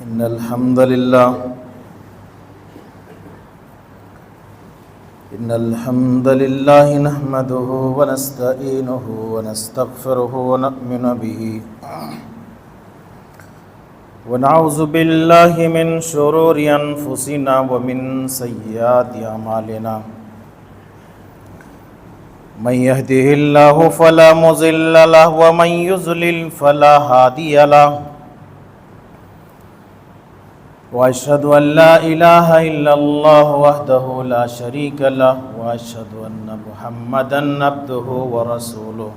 إن الحمد لله نحمده ونستعينه ونستغفره ونؤمن به ونعوذ بالله من شرور أنفسنا ومن سيئات أعمالنا من يهده الله فلا مضل له ومن يضلل فلا هادي له وأشهد أن لا إله إلا الله وحده لا شريك له وأشهد أن محمدا عبده ورسوله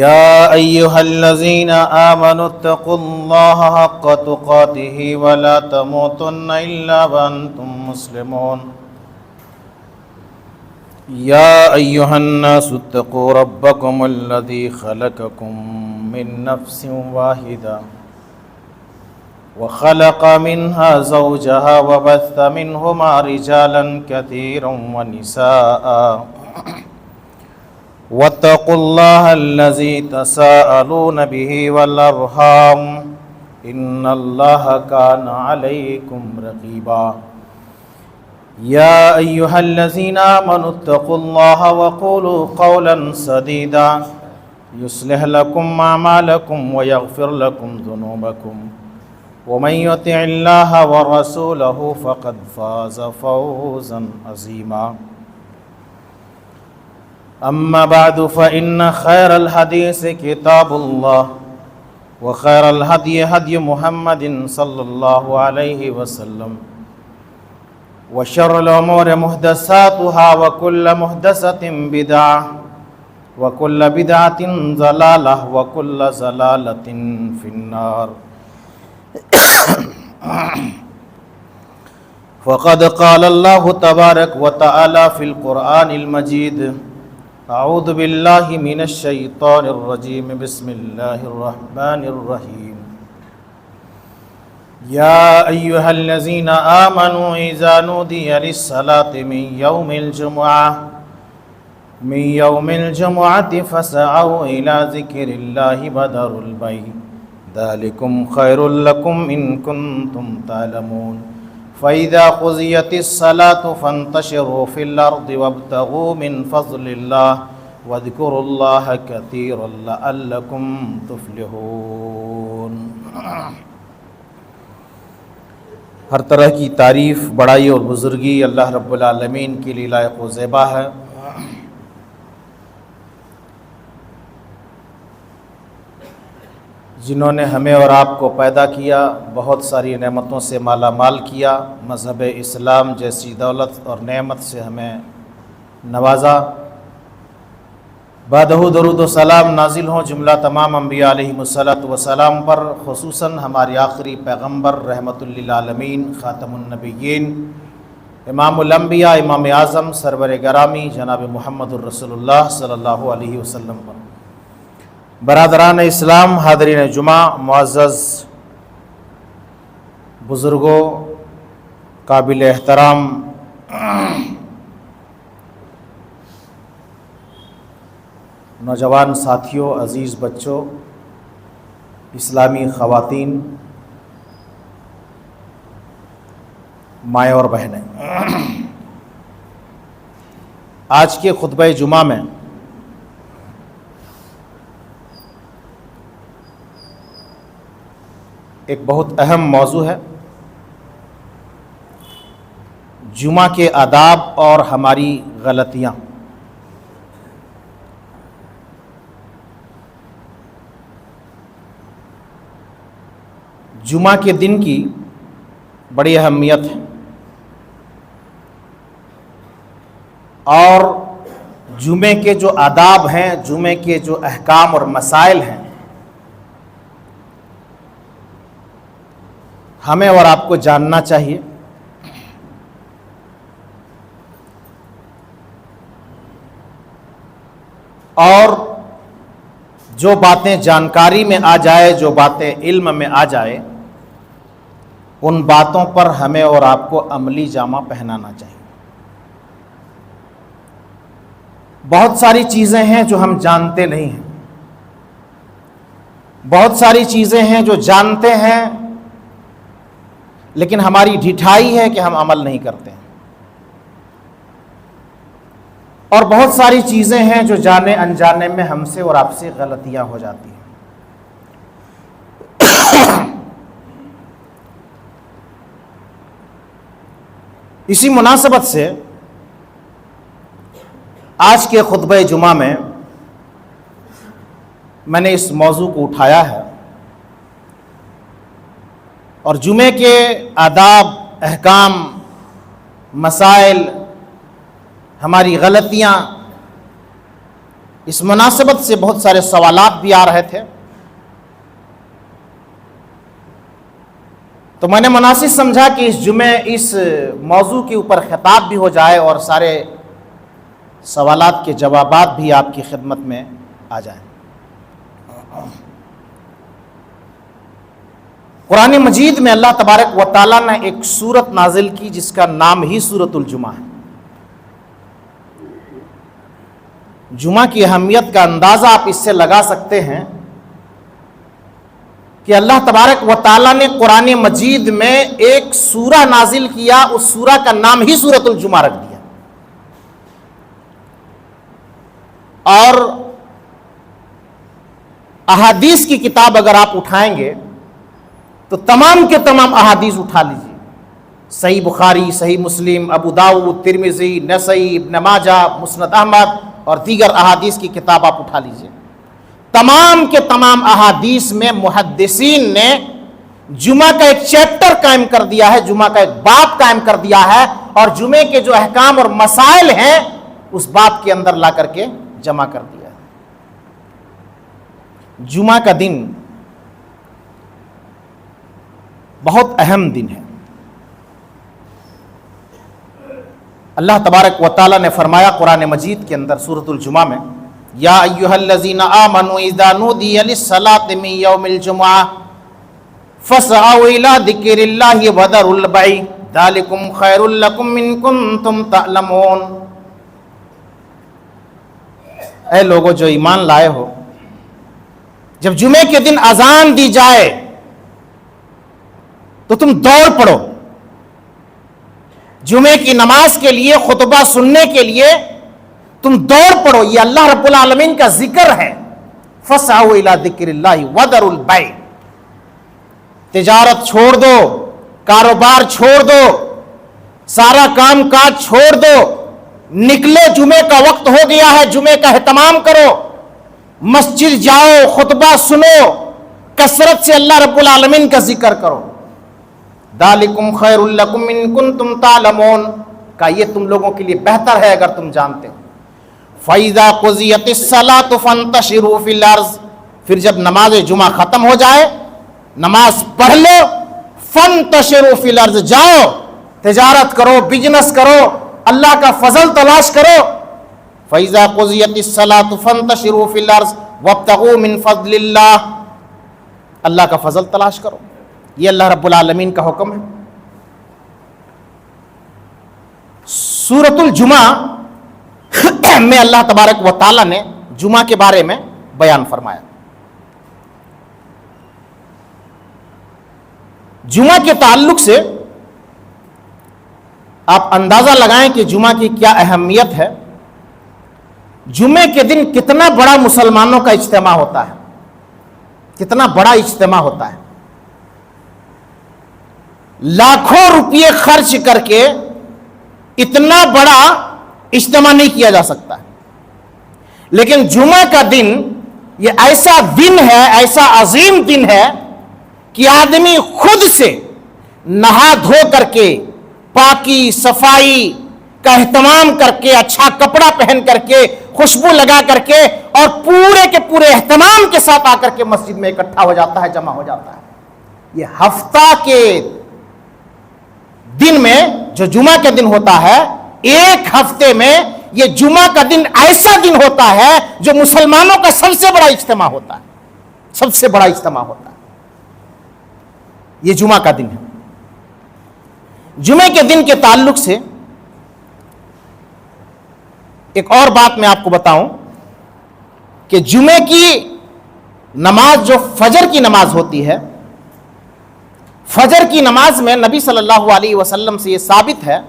يا أيها الذين آمنوا اتقوا الله حق تقاته ولا تموتن إلا وأنتم مسلمون يا أيها الناس اتقوا ربكم الذي خلقكم من نفس واحدة وخلق منها زوجها وبث منهما رجالا كثيرا ونساء واتقوا الله الذي تساءلون به والأرحام إن الله كان عليكم رقيبا يا أيها الذين آمنوا اتقوا الله وقولوا قولا سديدا يصلح لكم أعمالكم ويغفر لكم ذنوبكم ومن يطع الله ورسوله فقد فاز فوزا عظيما أما بعد فإن خير الحديث كتاب الله وخير الهدي هدي محمد صلى الله عليه وسلم وشر الأمور محدثاتها وكل محدثة بدعة وكل بدعة ضلالة وكل ضلالة في النار فقد قال الله تبارك وتعالى في القرآن المجيد أعوذ بالله من الشيطان الرجيم بسم الله الرحمن الرحيم يا أيها الذين آمنوا إذا نودي للصلاة من يوم الجمعة فاسعوا إلى ذكر الله وذروا البيع ذلكم خير لكم إن كنتم تعلمون فإذا قضيت الصلاة فانتشروا في الأرض وابتغوا من فضل الله واذكروا الله كثيرا لعلكم تفلحون۔ ہر طرح کی تعریف، بڑائی اور بزرگی اللہ رب العالمین کے لیے لائق و زیبا ہے۔ جنہوں نے ہمیں اور آپ کو پیدا کیا، بہت ساری نعمتوں سے مالا مال کیا، مذہب اسلام جیسی دولت اور نعمت سے ہمیں نوازا۔ بعدہ درود و سلام نازل ہوں جملہ تمام انبیاء علیہم الصلاۃ والسلام پر، خصوصاً ہمارے آخری پیغمبر رحمۃ للعالمین خاتم النبیین امام الانبیاء امام اعظم سرور گرامی جناب محمد الرسول اللہ صلی اللہ علیہ وسلم پر۔ برادران اسلام، حاضرین جمعہ، معزز بزرگوں، قابل احترام نوجوان ساتھیوں، عزیز بچوں، اسلامی خواتین، مائیں اور بہنیں، آج کے خطبہ جمعہ میں ایک بہت اہم موضوع ہے، جمعہ کے آداب اور ہماری غلطیاں۔ جمعہ کے دن کی بڑی اہمیت ہے اور جمعے کے جو آداب ہیں، جمعے کے جو احکام اور مسائل ہیں، ہمیں اور آپ کو جاننا چاہیے۔ اور جو باتیں جانکاری میں آ جائے، جو باتیں علم میں آ جائے، ان باتوں پر ہمیں اور آپ کو عملی جامہ پہنانا چاہیے۔ بہت ساری چیزیں ہیں جو ہم جانتے نہیں ہیں، بہت ساری چیزیں ہیں جو جانتے ہیں لیکن ہماری ڈھٹائی ہے کہ ہم عمل نہیں کرتے ہیں، اور بہت ساری چیزیں ہیں جو جانے انجانے میں ہم سے اور آپ سے غلطیاں ہو جاتی ہیں۔ اسی مناسبت سے آج کے خطبہ جمعہ میں نے اس موضوع کو اٹھایا ہے، اور جمعے کے آداب، احکام، مسائل، ہماری غلطیاں، اس مناسبت سے بہت سارے سوالات بھی آ رہے تھے، تو میں نے مناسب سمجھا کہ اس جمعے اس موضوع کے اوپر خطاب بھی ہو جائے اور سارے سوالات کے جوابات بھی آپ کی خدمت میں آ جائیں۔ قرآن مجید میں اللہ تبارک و تعالیٰ نے ایک سورت نازل کی جس کا نام ہی سورۃ الجمعہ ہے۔ جمعہ کی اہمیت کا اندازہ آپ اس سے لگا سکتے ہیں کہ اللہ تبارک و تعالیٰ نے قرآن مجید میں ایک سورہ نازل کیا، اس سورہ کا نام ہی سورۃ الجمعہ رکھ دیا، اور احادیث کی کتاب اگر آپ اٹھائیں گے تو تمام کے تمام احادیث اٹھا لیجیے، صحیح بخاری، صحیح مسلم، ابو داؤد، ترمذی، نسائی، ابن ماجہ، مسند احمد اور دیگر احادیث کی کتاب آپ اٹھا لیجیے، تمام کے تمام احادیث میں محدثین نے جمعہ کا ایک چیپٹر قائم کر دیا ہے، جمعہ کا ایک باب قائم کر دیا ہے، اور جمعے کے جو احکام اور مسائل ہیں اس باب کے اندر لا کر کے جمع کر دیا ہے۔ جمعہ کا دن بہت اہم دن ہے۔ اللہ تبارک و تعالیٰ نے فرمایا قرآن مجید کے اندر سورۃ الجمعہ میں، یا ایھا الذین آمنوا اذا نودی للصلاۃ من یوم الجمعہ فاسعوا الی ذکر اللہ وذروا البیع ذلکم خیر لکم ان کنتم تعلمون۔ اے لوگو جو ایمان لائے ہو، جب جمعے کے دن اذان دی جائے تو تم دوڑ پڑو، جمعے کی نماز کے لیے، خطبہ سننے کے لیے تم دوڑ پڑو، یہ اللہ رب العالمین کا ذکر ہے۔ فَاسْعَوْا إِلَىٰ ذِكْرِ اللَّهِ وَذَرُوا الْبَيْعَ، تجارت چھوڑ دو، کاروبار چھوڑ دو، سارا کام کاج چھوڑ دو، نکلو، جمعے کا وقت ہو گیا ہے، جمعے کا اہتمام کرو، مسجد جاؤ، خطبہ سنو، کثرت سے اللہ رب العالمین کا ذکر کرو۔ ذالکم خیر لکم ان کنتم تعلمون، کہ یہ تم لوگوں کے لیے بہتر ہے اگر تم جانتے ہو۔ فَإِذَا قُضِيَتِ الصَّلَاةُ فَانتَشِرُوا فِي الْأَرْضِ، پھر جب نماز جمعہ ختم ہو جائے، نماز پڑھ لو، فَانتَشِرُوا فِي الْأَرْضِ، جاؤ تجارت کرو، بزنس کرو، اللہ کا فضل تلاش کرو۔ فَإِذَا قُضِيَتِ الصَّلَاةُ فَانتَشِرُوا فِي الْأَرْضِ وَابْتَغُوا مِنْ فَضْلِ اللَّهِ، اللہ کا فضل تلاش کرو، یہ اللہ رب العالمین کا حکم ہے۔ سورۃ الجمعہ میں اللہ تبارک و تعالیٰ نے جمعہ کے بارے میں بیان فرمایا۔ جمعہ کے تعلق سے آپ اندازہ لگائیں کہ جمعہ کی کیا اہمیت ہے، جمعے کے دن کتنا بڑا مسلمانوں کا اجتماع ہوتا ہے، کتنا بڑا اجتماع ہوتا ہے، لاکھوں روپے خرچ کر کے اتنا بڑا اجتماع نہیں کیا جا سکتا ہے، لیکن جمعہ کا دن یہ ایسا دن ہے، ایسا عظیم دن ہے کہ آدمی خود سے نہا دھو کر کے، پاکی صفائی کا اہتمام کر کے، اچھا کپڑا پہن کر کے، خوشبو لگا کر کے، اور پورے کے پورے اہتمام کے ساتھ آ کر کے مسجد میں اکٹھا ہو جاتا ہے، جمع ہو جاتا ہے۔ یہ ہفتہ کے دن میں جو جمعہ کا دن ہوتا ہے، ایک ہفتے میں یہ جمعہ کا دن ایسا دن ہوتا ہے جو مسلمانوں کا سب سے بڑا اجتماع ہوتا ہے، سب سے بڑا اجتماع ہوتا ہے، یہ جمعہ کا دن ہے۔ جمعے کے دن کے تعلق سے ایک اور بات میں آپ کو بتاؤں کہ جمعے کی نماز جو فجر کی نماز ہوتی ہے، فجر کی نماز میں نبی صلی اللہ علیہ وسلم سے یہ ثابت ہے،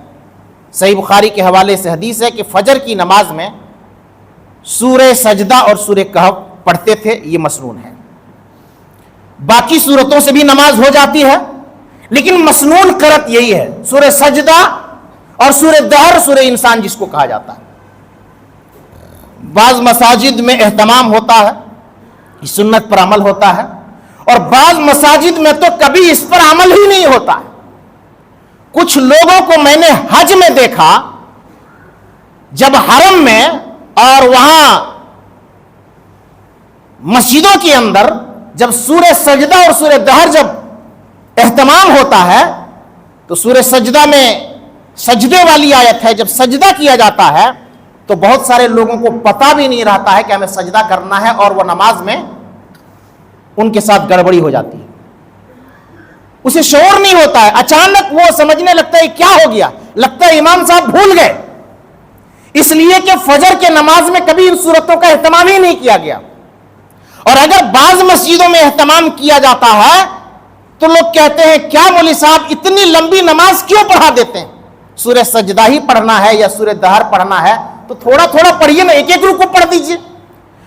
صحیح بخاری کے حوالے سے حدیث ہے کہ فجر کی نماز میں سورہ سجدہ اور سورہ کہف پڑھتے تھے، یہ مسنون ہے۔ باقی سورتوں سے بھی نماز ہو جاتی ہے، لیکن مسنون قرأت یہی ہے، سورہ سجدہ اور سورہ دہر، سورہ انسان جس کو کہا جاتا ہے۔ بعض مساجد میں اہتمام ہوتا ہے، اس سنت پر عمل ہوتا ہے، اور بعض مساجد میں تو کبھی اس پر عمل ہی نہیں ہوتا ہے۔ کچھ لوگوں کو میں نے حج میں دیکھا، جب حرم میں اور وہاں مسجدوں کے اندر جب سورہ سجدہ اور سورہ دہر جب اہتمام ہوتا ہے تو سورہ سجدہ میں سجدے والی آیت ہے، جب سجدہ کیا جاتا ہے تو بہت سارے لوگوں کو پتہ بھی نہیں رہتا ہے کہ ہمیں سجدہ کرنا ہے، اور وہ نماز میں ان کے ساتھ گڑبڑی ہو جاتی ہے، اسے شعور نہیں ہوتا ہے، اچانک وہ سمجھنے لگتا ہے کیا ہو گیا، لگتا ہے امام صاحب بھول گئے، اس لیے کہ فجر کے نماز میں کبھی ان صورتوں کا اہتمام ہی نہیں کیا گیا۔ اور اگر بعض مسجدوں میں اہتمام کیا جاتا ہے تو لوگ کہتے ہیں کیا مولوی صاحب اتنی لمبی نماز کیوں پڑھا دیتے ہیں، سورہ سجدہ ہی پڑھنا ہے یا سورہ دہر پڑھنا ہے تو تھوڑا تھوڑا پڑھیے نا، ایک ایک رکوع پڑھ دیجئے،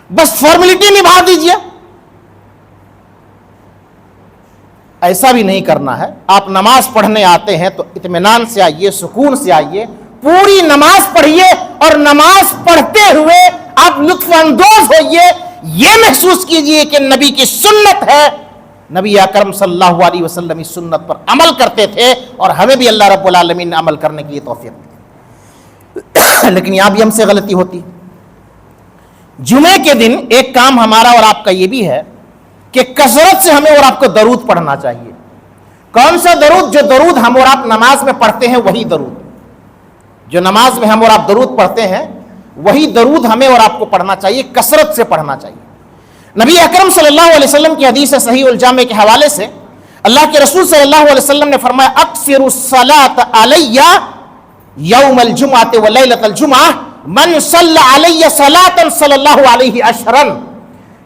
بس فارمیلٹی نبھا دیجئے۔ ایسا بھی نہیں کرنا ہے، آپ نماز پڑھنے آتے ہیں تو اطمینان سے آئیے، سکون سے آئیے، پوری نماز پڑھیے، اور نماز پڑھتے ہوئے آپ لطف اندوز ہوئیے، یہ محسوس کیجئے کہ نبی کی سنت ہے، نبی اکرم صلی اللہ علیہ وسلم اس سنت پر عمل کرتے تھے، اور ہمیں بھی اللہ رب العالمین نے عمل کرنے کی توفیق دی۔ لیکن یہاں بھی ہم سے غلطی ہوتی۔ جمعے کے دن ایک کام ہمارا اور آپ کا یہ بھی ہے کہ کثرت سے ہمیں اور آپ کو درود پڑھنا چاہیے۔ کون سا درود؟ جو درود ہم اور آپ نماز میں پڑھتے ہیں وہی درود، جو نماز میں ہم اور آپ درود پڑھتے ہیں وہی درود ہمیں اور آپ کو پڑھنا چاہیے، کثرت سے پڑھنا چاہیے۔ نبی اکرم صلی اللہ علیہ وسلم کی حدیث صحیح الجامع کے حوالے سے اللہ کے رسول صلی اللہ علیہ وسلم نے فرمایا اکثر الصلاۃ علی یوم الجمعۃ ولیلۃ الجمعہ من صلی علی صلاۃ صلی اللہ علیہ عشرا،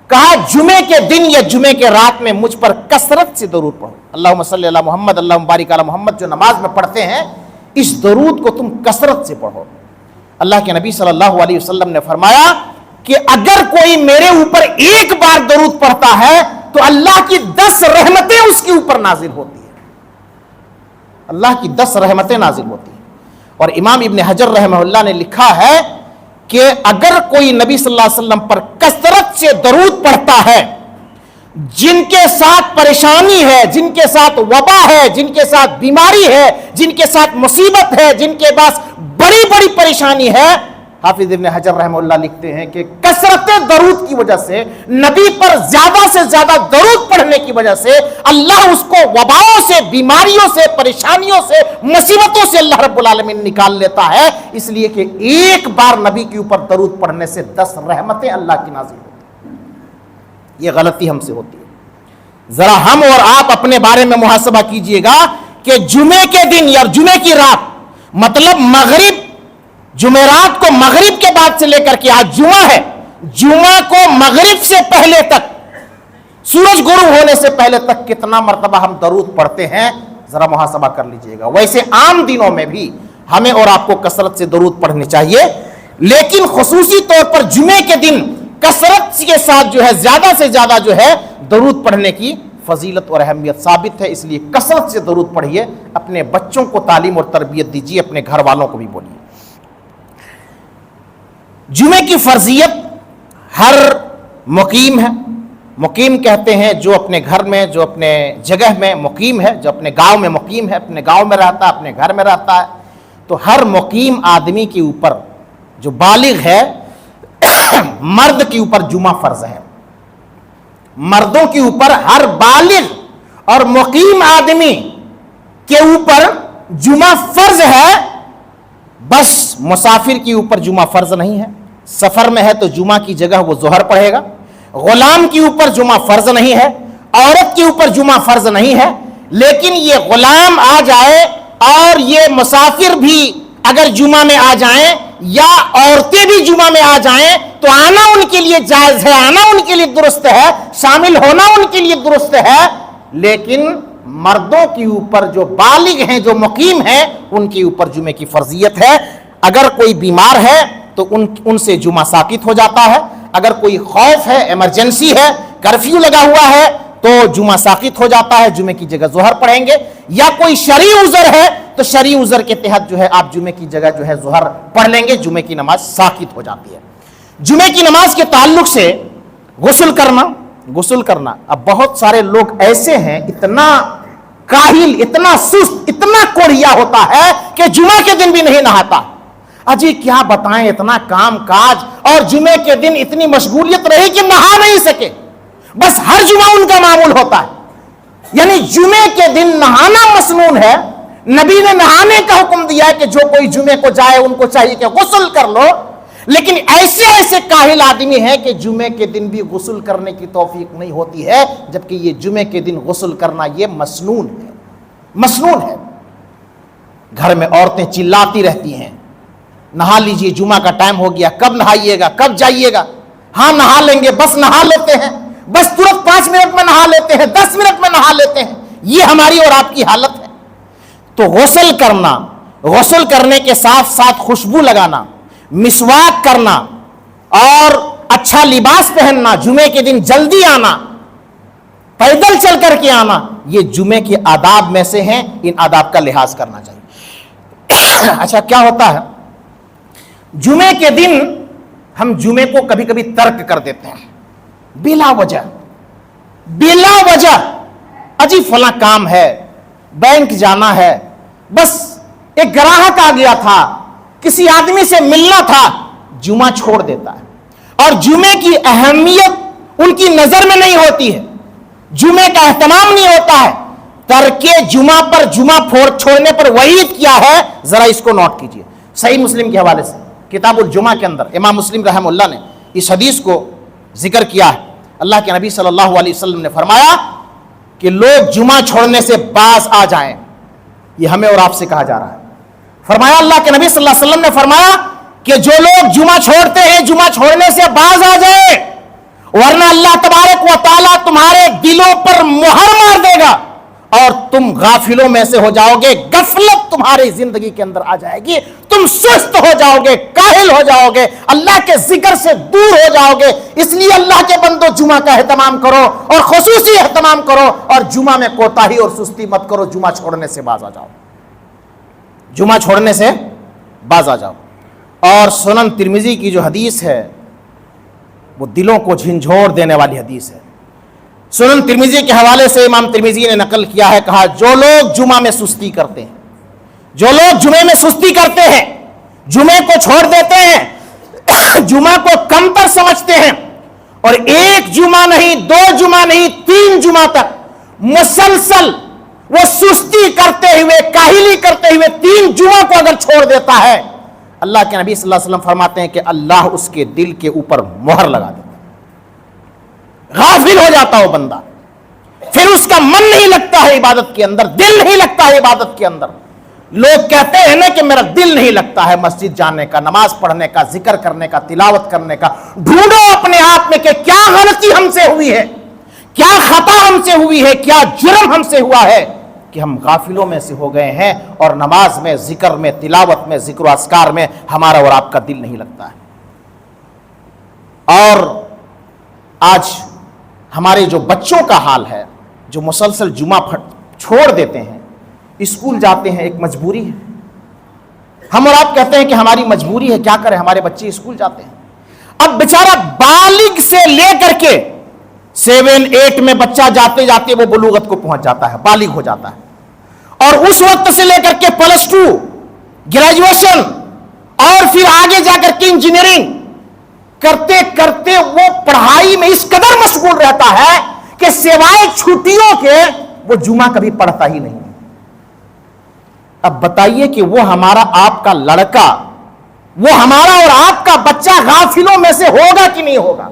کہا جمعے کے دن یا جمعے کے رات میں مجھ پر کثرت سے درود پڑھو، اللہم صلی علی محمد اللہم بارک علی محمد، جو نماز میں پڑھتے ہیں اس درود کو تم کثرت سے پڑھو۔ اللہ کے نبی صلی اللہ علیہ وسلم نے فرمایا کہ اگر کوئی میرے اوپر ایک بار درود پڑھتا ہے تو اللہ کی 10 رحمتیں اس کے اوپر نازل ہوتی ہیں، اللہ کی 10 رحمتیں نازل ہوتی ہیں۔ اور امام ابن حجر رحمہ اللہ نے لکھا ہے کہ اگر کوئی نبی صلی اللہ علیہ وسلم پر کثرت سے درود پڑھتا ہے، جن کے ساتھ پریشانی ہے، جن کے ساتھ وبا ہے، جن کے ساتھ بیماری ہے، جن کے ساتھ مصیبت ہے، جن کے پاس بڑی بڑی پریشانی ہے، حافظ ابن حجر رحمہ اللہ لکھتے ہیں کہ کثرت درود کی وجہ سے، نبی پر زیادہ سے زیادہ درود پڑھنے کی وجہ سے اللہ اس کو وباؤں سے، بیماریوں سے، پریشانیوں سے، مصیبتوں سے اللہ رب العالمین نکال لیتا ہے، اس لیے کہ ایک بار نبی کے اوپر درود پڑھنے سے 10 رحمتیں اللہ کی نازل ہوتی ہیں۔ یہ غلطی ہم سے ہوتی ہے۔ ذرا ہم اور آپ اپنے بارے میں محاسبہ کیجئے گا کہ جمعے کے دن یا جمعے کی رات، مطلب مغرب، جمعرات کو مغرب کے بعد سے لے کر کے آج جمعہ ہے، جمعہ کو مغرب سے پہلے تک، سورج غروب ہونے سے پہلے تک کتنا مرتبہ ہم درود پڑھتے ہیں، ذرا محاسبہ کر لیجئے گا۔ ویسے عام دنوں میں بھی ہمیں اور آپ کو کثرت سے درود پڑھنی چاہیے، لیکن خصوصی طور پر جمعے کے دن کثرت کے ساتھ جو ہے، زیادہ سے زیادہ جو ہے درود پڑھنے کی فضیلت اور اہمیت ثابت ہے، اس لیے کثرت سے درود پڑھیے، اپنے بچوں کو تعلیم اور تربیت دیجیے، اپنے گھر والوں کو بھی بولیے۔ جمعے کی فرضیت ہر مقیم ہے، مقیم کہتے ہیں جو اپنے گھر میں، جو اپنے جگہ میں مقیم ہے، جو اپنے گاؤں میں مقیم ہے، اپنے گاؤں میں رہتا ہے، اپنے گھر میں رہتا ہے، تو ہر مقیم آدمی کے اوپر جو بالغ ہے، مرد کے اوپر جمعہ فرض ہے۔ مردوں کے اوپر، ہر بالغ اور مقیم آدمی کے اوپر جمعہ فرض ہے، بس مسافر کے اوپر جمعہ فرض نہیں ہے۔ سفر میں ہے تو جمعہ کی جگہ وہ ظہر پڑھے گا۔ غلام کے اوپر جمعہ فرض نہیں ہے، عورت کے اوپر جمعہ فرض نہیں ہے، لیکن یہ غلام آ جائے اور یہ مسافر بھی اگر جمعہ میں آ جائیں، یا عورتیں بھی جمعہ میں آ جائیں تو آنا ان کے لیے جائز ہے، آنا ان کے لیے درست ہے، شامل ہونا ان کے لیے درست ہے، لیکن مردوں کے اوپر جو بالغ ہیں، جو مقیم ہیں، ان کے اوپر جمعے کی فرضیت ہے۔ اگر کوئی بیمار ہے تو ان سے جمعہ ساقط ہو جاتا ہے، اگر کوئی خوف ہے، ایمرجنسی ہے، کرفیو لگا ہوا ہے تو جمعہ ساقط ہو جاتا ہے، جمعے کی جگہ ظہر پڑھیں گے، یا کوئی شرعی عذر ہے تو شرعی عذر کے تحت جو ہے آپ جمعے کی جگہ جو ہے ظہر پڑھ لیں گے، جمعے کی نماز ساقط ہو جاتی ہے۔ جمعے کی نماز کے تعلق سے غسل کرنا، اب بہت سارے لوگ ایسے ہیں، اتنا کاہل، اتنا سست، اتنا کوڑھیا ہوتا ہے کہ جمعہ کے دن بھی نہیں نہاتا۔ اجی کیا بتائیں، اتنا کام کاج اور جمعے کے دن اتنی مشغولیت رہی کہ نہا نہیں سکے، بس ہر جمعہ ان کا معمول ہوتا ہے۔ یعنی جمعے کے دن نہانا مسنون ہے، نبی نے نہانے کا حکم دیا ہے کہ جو کوئی جمعے کو جائے ان کو چاہیے کہ غسل کر لو، لیکن ایسے کاہل آدمی ہیں کہ جمعے کے دن بھی غسل کرنے کی توفیق نہیں ہوتی ہے، جبکہ یہ جمعے کے دن غسل کرنا یہ مسنون ہے۔ گھر میں عورتیں چلاتی رہتی ہیں، نہا لیجئے، جمعہ کا ٹائم ہو گیا، کب نہائیے گا، کب جائیے گا؟ ہاں نہا لیں گے، بس نہا لیتے ہیں، بس ترنت 5 منٹ میں نہا لیتے ہیں، 10 منٹ میں نہا لیتے ہیں۔ یہ ہماری اور آپ کی حالت ہے۔ تو غسل کرنے کے ساتھ ساتھ خوشبو لگانا، مسواک کرنا اور اچھا لباس پہننا، جمعے کے دن جلدی آنا، پیدل چل کر کے آنا، یہ جمعے کے آداب میں سے ہیں، ان آداب کا لحاظ کرنا چاہیے۔ اچھا کیا ہوتا ہے جمعے کے دن، ہم جمعے کو کبھی کبھی ترک کر دیتے ہیں بلا وجہ، اجی فلاں کام ہے، بینک جانا ہے، بس ایک گراہک آ گیا تھا، کسی آدمی سے ملنا تھا، جمعہ چھوڑ دیتا ہے، اور جمعے کی اہمیت ان کی نظر میں نہیں ہوتی ہے، جمعے کا اہتمام نہیں ہوتا ہے۔ ترک جمعہ پر، جمعہ چھوڑنے پر وعید کیا ہے، ذرا اس کو نوٹ کیجئے۔ صحیح مسلم کے حوالے سے کتاب الجمعہ کے اندر امام مسلم رحمہ اللہ نے اس حدیث کو ذکر کیا ہے۔ اللہ کے نبی صلی اللہ علیہ وسلم نے فرمایا کہ لوگ جمعہ چھوڑنے سے باز آ جائیں، یہ ہمیں اور آپ سے کہا جا رہا ہے۔ فرمایا اللہ کے نبی صلی اللہ علیہ وسلم نے فرمایا کہ جو لوگ جمعہ چھوڑتے ہیں، جمعہ چھوڑنے سے باز آ جائیں، ورنہ اللہ تبارک و تعالیٰ تمہارے دلوں پر مہر مار دے گا اور تم غافلوں میں سے ہو جاؤ گے، غفلت تمہاری زندگی کے اندر آ جائے گی، تم سست ہو جاؤ گے، کاہل ہو جاؤ گے، اللہ کے ذکر سے دور ہو جاؤ گے۔ اس لیے اللہ کے بندو جمعہ کا اہتمام کرو اور خصوصی اہتمام کرو، اور جمعہ میں کوتاہی اور سستی مت کرو، جمعہ چھوڑنے سے باز آ جاؤ، جمعہ چھوڑنے سے باز آ جاؤ۔ اور سنن ترمذی کی جو حدیث ہے وہ دلوں کو جھنجھوڑ دینے والی حدیث ہے۔ سنن ترمذی کے حوالے سے امام ترمذی نے نقل کیا ہے، کہا جو لوگ جمعہ میں سستی کرتے ہیں، جو لوگ جمعے میں سستی کرتے ہیں، جمعے کو چھوڑ دیتے ہیں، جمعہ کو کم تر سمجھتے ہیں، اور ایک جمعہ نہیں، 2 جمعہ نہیں، 3 جمعہ تک مسلسل وہ سستی کرتے ہوئے، کاہلی کرتے ہوئے 3 جمعہ کو اگر چھوڑ دیتا ہے، اللہ کے نبی صلی اللہ علیہ وسلم فرماتے ہیں کہ اللہ اس کے دل کے اوپر مہر لگا دیتا ہے، غافل ہو جاتا وہ بندہ، پھر اس کا من نہیں لگتا ہے عبادت کے اندر، دل نہیں لگتا ہے عبادت کے اندر۔ لوگ کہتے ہیں نا کہ میرا دل نہیں لگتا ہے مسجد جانے کا، نماز پڑھنے کا، ذکر کرنے کا، تلاوت کرنے کا۔ ڈھونڈو اپنے آپ میں کہ کیا غلطی ہم سے ہوئی ہے، کیا خطا ہم سے ہوئی ہے، کیا جرم ہم سے ہوا ہے کہ ہم غافلوں میں سے ہو گئے ہیں اور نماز میں، ذکر میں، تلاوت میں، ذکر و اذکار میں ہمارا اور آپ کا دل نہیں لگتا ہے۔ اور آج ہمارے جو بچوں کا حال ہے، جو مسلسل جمعہ چھوڑ دیتے ہیں، اسکول جاتے ہیں، ایک مجبوری ہے، ہم اور آپ کہتے ہیں کہ ہماری مجبوری ہے، کیا کریں، ہمارے بچے اسکول جاتے ہیں۔ اب بیچارہ بالغ سے لے کر کے 7, 8 میں بچہ جاتے جاتے وہ بلوغت کو پہنچ جاتا ہے، بالغ ہو جاتا ہے، اور اس وقت سے لے کر کے +2 گریجویشن اور پھر آگے جا کر کے انجینئرنگ کرتے کرتے وہ پڑھائی میں اس قدر مشغول رہتا ہے کہ سوائے چھٹیوں کے وہ جمعہ کبھی پڑھتا ہی نہیں۔ اب بتائیے کہ وہ ہمارا آپ کا لڑکا، وہ ہمارا اور آپ کا بچہ غافلوں میں سے ہوگا کہ نہیں ہوگا؟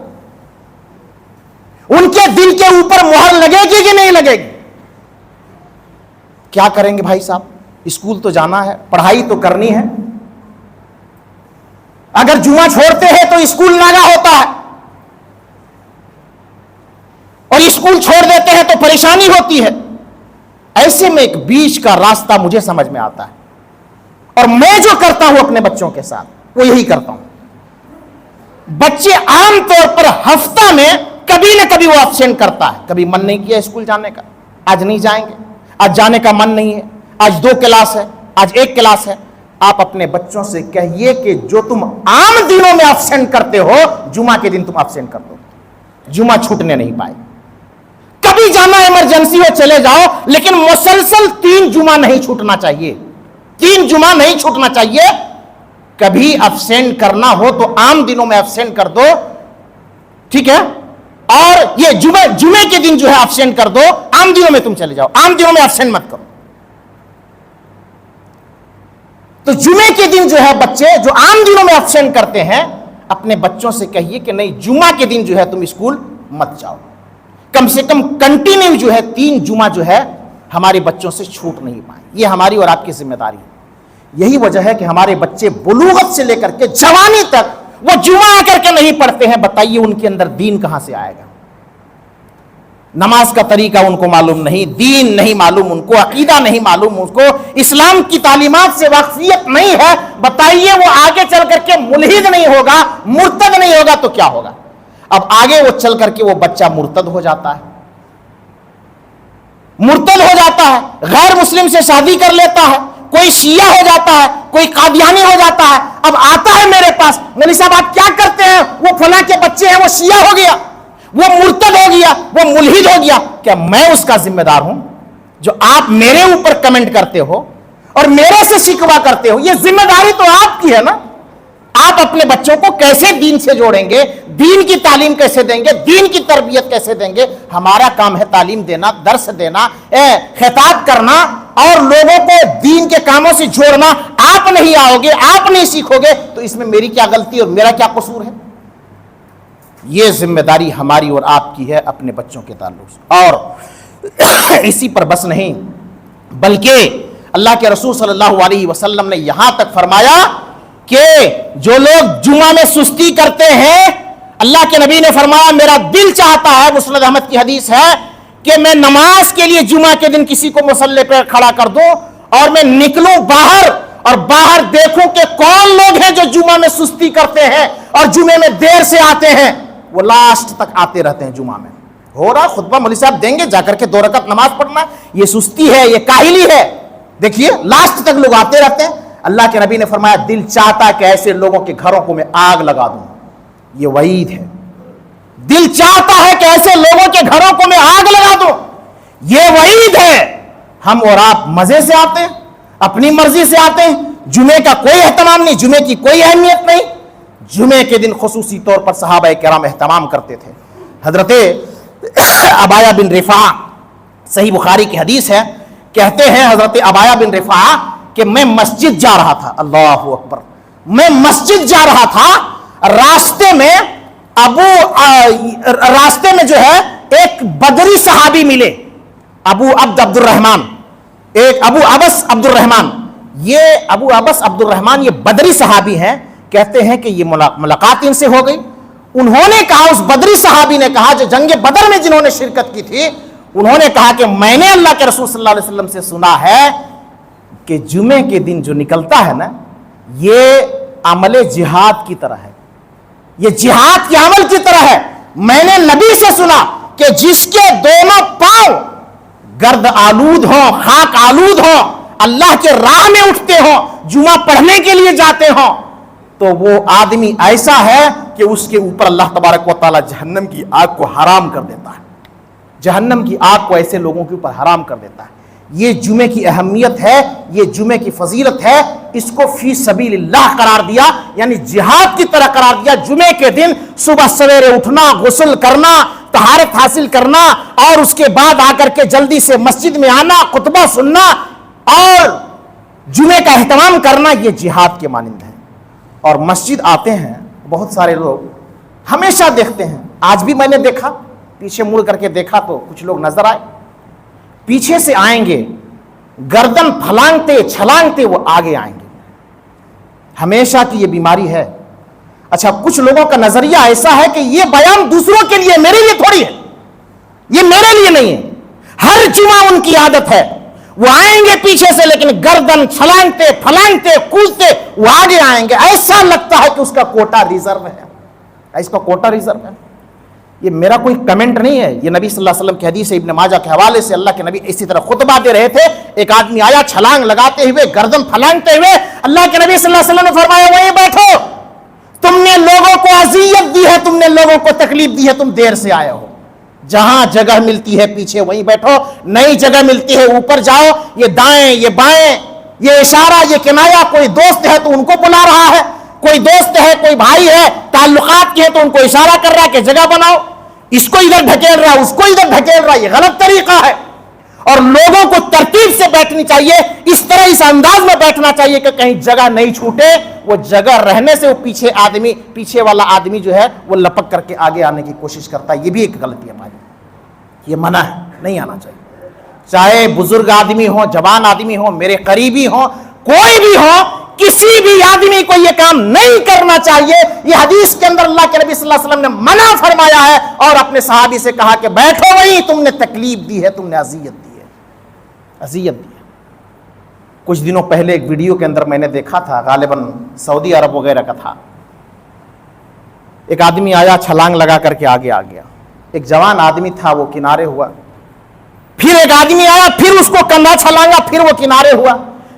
ان کے دل کے اوپر مہر لگے گی کہ نہیں لگے گی؟ کیا کریں گے بھائی صاحب؟ اسکول تو جانا ہے، پڑھائی تو کرنی ہے، اگر جمعہ چھوڑتے ہیں تو اسکول ناگا ہوتا ہے، اور اسکول چھوڑ دیتے ہیں تو پریشانی ہوتی ہے۔ ایسے میں ایک بیچ کا راستہ مجھے سمجھ میں آتا ہے، اور میں جو کرتا ہوں اپنے بچوں کے ساتھ وہ یہی کرتا ہوں۔ بچے عام طور پر ہفتہ میں کبھی نہ کبھی وہ ایبسینٹ کرتا ہے، کبھی من نہیں کیا اسکول جانے کا، آج نہیں جائیں گے، آج جانے کا من نہیں ہے، آج 2 کلاس ہے، آج 1 کلاس ہے۔ آپ اپنے بچوں سے کہیے کہ جو تم عام دنوں میں ایبسینٹ کرتے ہو، جمعہ کے دن تم ایبسینٹ کر دو، جمعہ چھوٹنے نہیں پائے۔ کبھی جانا ایمرجنسی ہو چلے جاؤ، لیکن مسلسل 3 جمعہ نہیں چھوٹنا چاہیے، 3 جمعہ نہیں چھوٹنا چاہیے۔ کبھی ایبسینٹ کرنا ہو تو عام دنوں میں ایبسینٹ کر دو، ٹھیک ہے؟ اور یہ جمعے کے دن جو ہے ایبسینٹ کر دو، عام دنوں میں تم چلے جاؤ، عام دنوں میں ایبسینٹ مت کرو۔ تو جمعے کے دن جو ہے بچے جو عام دنوں میں ایبسینٹ کرتے ہیں، اپنے بچوں سے کہیے کہ نہیں، جمعہ کے دن جو ہے تم اسکول مت جاؤ، کم سے کم کنٹینیو جو ہے 3 جمعہ جو ہے ہمارے بچوں سے چھوٹ نہیں پائے۔ یہ ہماری اور آپ کی ذمہ داری ہے۔ یہی وجہ ہے کہ ہمارے بچے بلوغت سے لے کر کے جوانی تک وہ جمعہ آ کر کے نہیں پڑھتے ہیں۔ بتائیے ان کے اندر دین کہاں سے آئے گا؟ نماز کا طریقہ ان کو معلوم نہیں، دین نہیں معلوم ان کو، عقیدہ نہیں معلوم ان کو، اسلام کی تعلیمات سے واقفیت نہیں ہے۔ بتائیے وہ آگے چل کر کے ملحد نہیں ہوگا، مرتد نہیں ہوگا تو کیا ہوگا؟ اب آگے وہ چل کر کے وہ بچہ مرتد ہو جاتا ہے، مرتد ہو جاتا ہے، غیر مسلم سے شادی کر لیتا ہے، کوئی شیعہ ہو جاتا ہے، کوئی قادیانی ہو جاتا ہے۔ اب آتا ہے میرے پاس، مولوی صاحب آپ کیا کرتے ہیں؟ وہ فلاں کے بچے ہیں، وہ شیعہ ہو گیا، وہ مرتد ہو گیا، وہ ملحد ہو گیا۔ کیا میں اس کا ذمہ دار ہوں؟ جو آپ میرے اوپر کمنٹ کرتے ہو اور میرے سے شکوہ کرتے ہو، یہ ذمہ داری تو آپ کی ہے نا۔ آپ اپنے بچوں کو کیسے دین سے جوڑیں گے، دین کی تعلیم کیسے دیں گے، دین کی تربیت کیسے دیں گے؟ ہمارا کام ہے تعلیم دینا، درس دینا، خطاب کرنا اور لوگوں کو دین کے کاموں سے جوڑنا۔ آپ نہیں آؤ گے، آپ نہیں سیکھو گے تو اس میں میری کیا غلطی اور میرا کیا قصور ہے؟ یہ ذمہ داری ہماری اور آپ کی ہے اپنے بچوں کے تعلق سے۔ اور اسی پر بس نہیں، بلکہ اللہ کے رسول صلی اللہ علیہ وسلم نے یہاں تک فرمایا کہ جو لوگ جمعہ میں سستی کرتے ہیں، اللہ کے نبی نے فرمایا میرا دل چاہتا ہے، مسند احمد کی حدیث ہے، کہ میں نماز کے لیے جمعہ کے دن کسی کو مصلی پہ کھڑا کر دوں اور میں نکلوں باہر اور باہر دیکھوں کہ کون لوگ ہیں جو جمعہ میں سستی کرتے ہیں اور جمعے میں دیر سے آتے ہیں، وہ لاسٹ تک آتے رہتے ہیں۔ جمعہ میں ہو رہا خطبہ مولوی صاحب دیں گے، جا کر کے 2 رکعت نماز پڑھنا، یہ سستی ہے، یہ کاہلی ہے۔ دیکھیے لاسٹ تک لوگ آتے رہتے ہیں۔ اللہ کے نبی نے فرمایا دل چاہتا ہے کہ ایسے لوگوں کے گھروں کو میں آگ لگا دوں، یہ وعید ہے۔ دل چاہتا ہے کہ ایسے لوگوں کے گھروں کو میں آگ لگا دوں، یہ وعید ہے۔ ہم اور آپ مزے سے آتے ہیں، اپنی مرضی سے آتے ہیں، جمعے کا کوئی اہتمام نہیں، جمعے کی کوئی اہمیت نہیں۔ جمعے کے دن خصوصی طور پر صحابہ کرام اہتمام کرتے تھے۔ حضرت ابایا بن رفاعہ، صحیح بخاری کی حدیث ہے، کہتے ہیں حضرت ابایا بن رفاعہ کہ میں مسجد جا رہا تھا، اللہ اکبر، میں مسجد جا رہا تھا، راستے میں جو ہے ایک بدری صحابی ملے، ابو عبد الرحمن، ایک ابو ابس عبد الرحمن۔ یہ ابو ابس عبد الرحمن یہ بدری صحابی ہیں۔ کہتے ہیں کہ یہ ملاقات ان سے ہو گئی۔ انہوں نے کہا، اس بدری صحابی نے کہا جو جنگ بدر میں جنہوں نے شرکت کی تھی، انہوں نے کہا کہ میں نے اللہ کے رسول صلی اللہ علیہ وسلم سے سنا ہے کہ جمعے کے دن جو نکلتا ہے نا، یہ عمل جہاد کی طرح ہے، یہ جہاد کے عمل کی طرح ہے۔ میں نے نبی سے سنا کہ جس کے دونوں پاؤں گرد آلود ہوں، خاک آلود ہوں، اللہ کے راہ میں اٹھتے ہوں، جمعہ پڑھنے کے لیے جاتے ہوں، تو وہ آدمی ایسا ہے کہ اس کے اوپر اللہ تبارک و تعالی جہنم کی آگ کو حرام کر دیتا ہے، جہنم کی آگ کو ایسے لوگوں کے اوپر حرام کر دیتا ہے۔ یہ جمعے کی اہمیت ہے، یہ جمعے کی فضیلت ہے، اس کو فی سبیل اللہ قرار دیا، یعنی جہاد کی طرح قرار دیا۔ جمعے کے دن صبح سویرے اٹھنا، غسل کرنا، طہارت حاصل کرنا اور اس کے بعد آ کر کے جلدی سے مسجد میں آنا، خطبہ سننا اور جمعے کا اہتمام کرنا، یہ جہاد کے مانند ہے۔ اور مسجد آتے ہیں بہت سارے لوگ، ہمیشہ دیکھتے ہیں، آج بھی میں نے دیکھا، پیچھے مڑ کر کے دیکھا تو کچھ لوگ نظر آئے، پیچھے سے آئیں گے، گردن پھلانگتے چھلانگتے وہ آگے آئیں گے۔ ہمیشہ کی یہ بیماری ہے اچھا کچھ لوگوں کا نظریہ ایسا ہے کہ یہ بیان دوسروں کے لیے، میرے لیے تھوڑی ہے، یہ میرے لیے نہیں ہے. ہر جمعہ ان کی عادت ہے، وہ آئیں گے پیچھے سے لیکن گردن چھلانگتے پھلانگتے کودتے وہ آگے آئیں گے. ایسا لگتا ہے کہ اس کا کوٹا ریزرو ہے، اس کا کوٹا ریزرو ہے. یہ میرا کوئی کمنٹ نہیں ہے، یہ نبی صلی اللہ علیہ وسلم کی حدیث ہے. ابن ماجہ کے حوالے سے اللہ کے نبی اسی طرح خطبہ دے رہے تھے، ایک آدمی آیا چھلانگ لگاتے ہوئے گردن پھلانگتے ہوئے. اللہ کے نبی صلی اللہ علیہ وسلم نے فرمایا وہیں بیٹھو، تم نے لوگوں کو اذیت دی ہے، تم نے لوگوں کو تکلیف دی ہے، تم دیر سے آئے ہو. جہاں جگہ ملتی ہے پیچھے وہیں بیٹھو، نئی جگہ ملتی ہے اوپر جاؤ. یہ دائیں یہ بائیں، یہ اشارہ یہ کنایا، کوئی دوست ہے تو ان کو بلا رہا ہے، کوئی دوست ہے کوئی بھائی ہے تعلقات کے ہیں تو ان کو اشارہ کر رہا ہے کہ جگہ بناؤ. اس کو ادھر ڈھکیل رہا ہے، اس کو ادھر ڈھکیل رہا ہے. یہ غلط طریقہ ہے. اور لوگوں کو ترتیب سے بیٹھنی چاہیے، اس طرح اس انداز میں بیٹھنا چاہیے کہ کہیں جگہ نہیں چھوٹے. وہ جگہ رہنے سے وہ پیچھے والا آدمی جو ہے وہ لپک کر کے آگے آنے کی کوشش کرتا ہے. یہ بھی ایک غلطی ہے ہماری، یہ منع ہے، نہیں آنا چاہیے. چاہے بزرگ آدمی ہو، جوان آدمی ہو، میرے قریبی ہو، کوئی بھی ہو، کسی بھی آدمی کو یہ کام نہیں کرنا چاہیے. یہ حدیث کے اندر اللہ کے نبی صلی اللہ علیہ وسلم نے منع فرمایا ہے اور اپنے صحابی سے کہا کہ بیٹھو وہیں، تم نے تکلیف دی ہے، تم نے اذیت دی ہے، اذیت دی ہے. کچھ دنوں پہلے ایک ویڈیو کے اندر میں نے دیکھا تھا، غالباً سعودی عرب وغیرہ کا تھا. ایک آدمی آیا چھلانگ لگا کر کے آگے آ گیا. ایک جوان آدمی تھا وہ کنارے ہوا. پھر ایک آدمی آیا، پھر اس کو کندھا چھلانگا، پھر وہ کنارے ہوا.